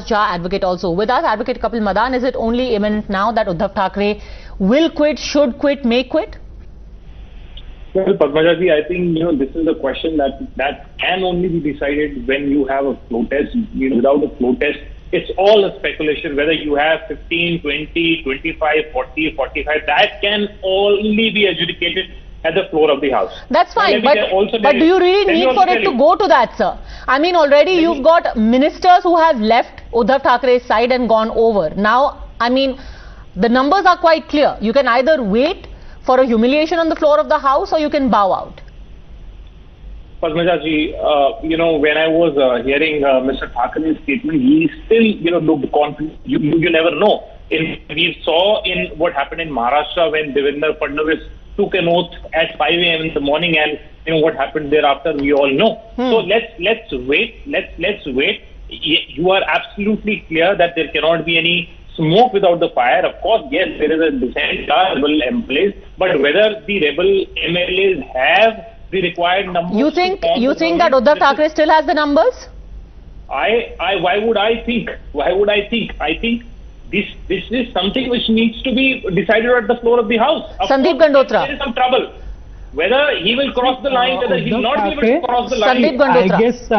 Jha advocate also with us. Advocate Kapil Madan, is it only imminent now that Uddhav Thackeray will quit, should quit, may quit? Well, Padmaja ji, I think this is a question that can only be decided when you have a flow test. Without a flow test, it's all a speculation. Whether you have 15, 20, 25, 40, 45, that can only be adjudicated at the floor of the House. That's fine, but do you really need for it to go to that, sir? I mean, already you've got ministers who have left Uddhav Thackeray's side and gone over. Now, I mean, the numbers are quite clear. You can either wait for a humiliation on the floor of the House or you can bow out. Padmaja ji, when I was hearing Mr. Thackeray's statement, he still, looked confident. You never know. We saw in what happened in Maharashtra when Devendra Fadnavis took an oath at 5 a.m. in the morning, and what happened thereafter, we all know. So let's wait. Let's wait. You are absolutely clear that there cannot be any smoke without the fire. Of course, yes, there is a dissent rebel MLAs, but whether the rebel MLAs have the required numbers. You think that Uddhav Thackeray still has the numbers? Why would I think? I think this is something which needs to be decided at the floor of the House. Sandeep Gandotra. There is some trouble. Whether he will cross the line, whether he will not be able to cross the line. Sandeep Gandotra. I guess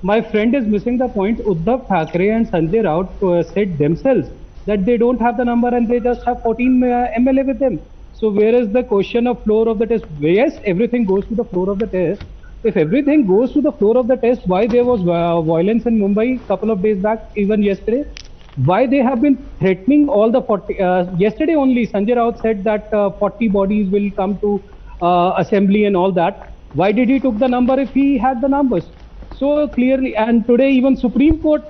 my friend is missing the point. Uddhav Thackeray and Sanjay Raut said themselves that they don't have the number and they just have 14 MLA with them. So where is the question of floor of the test? Yes, everything goes to the floor of the test. If everything goes to the floor of the test, why there was violence in Mumbai a couple of days back, even yesterday? Why they have been threatening all the 40, yesterday only Sanjay Raut said that 40 bodies will come to assembly and all that. Why did he took the number if he had the numbers? So clearly, and today even Supreme Court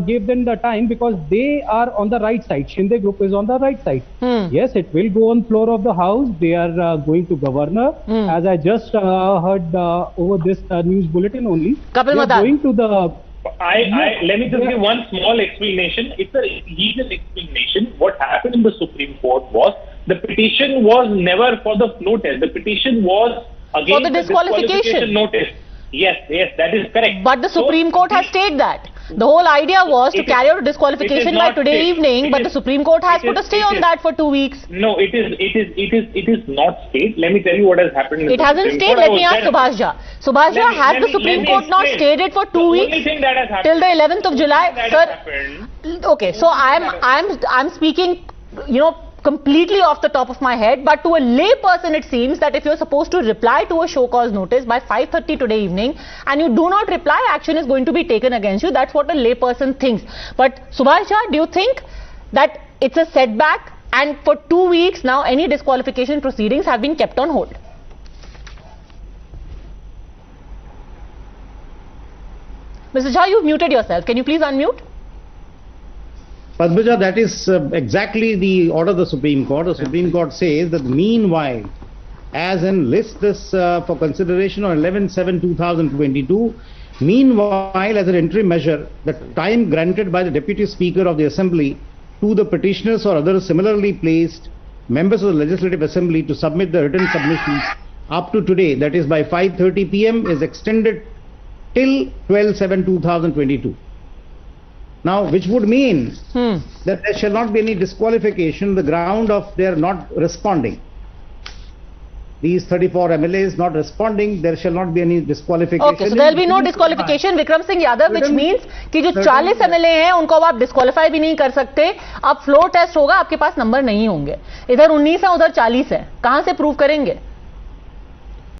gave them the time because they are on the right side. Shinde group is on the right side. Yes, it will go on floor of the House. They are going to governor. As I just heard over this news bulletin only. Kapil Madan. Going to the... let me just give one small explanation. It's a legal explanation. What happened in the Supreme Court was the petition was never for the flow test. The petition was against for the disqualification notice. Yes, that is correct. But the Supreme Court has stayed that. The whole idea was to carry out a disqualification by today evening, but the Supreme Court has put a stay on that for 2 weeks. No, it is not stayed. Let me tell you what has happened. It hasn't stayed. Let me ask Subhash Jha. Subhash Jha, has the Supreme Court not stayed it for 2 weeks till the 11th of July? Sir, okay, so I'm speaking, completely off the top of my head, but to a lay person it seems that if you're supposed to reply to a show cause notice by 5:30 today evening and you do not reply, action is going to be taken against you. That's what a lay person thinks. But Subhash Jha, do you think that it's a setback and for 2 weeks now any disqualification proceedings have been kept on hold? Mr. Jha, you've muted yourself. Can you please unmute? Padmaja, that is exactly the order of the Supreme Court. The Supreme Court says that meanwhile, as in list this for consideration on 11/7/2022, meanwhile as an interim measure, the time granted by the Deputy Speaker of the Assembly to the petitioners or others similarly placed members of the Legislative Assembly to submit the written submissions up to today, that is by 5:30 p.m. is extended till 12/7/2022. Now, which would mean that there shall not be any disqualification on the ground of their not responding. These 34 MLAs not responding, there shall not be any disqualification. Okay, so there will be no disqualification. Vikram Singh Yadav, which means कि जो 40 MLA हैं, उनको अब आप disqualify भी नहीं कर सकते. अब फ्लोर टेस्ट होगा, आपके पास नंबर नहीं होंगे. इधर 19 है, उधर 40 है. कहां से प्रूव करेंगे?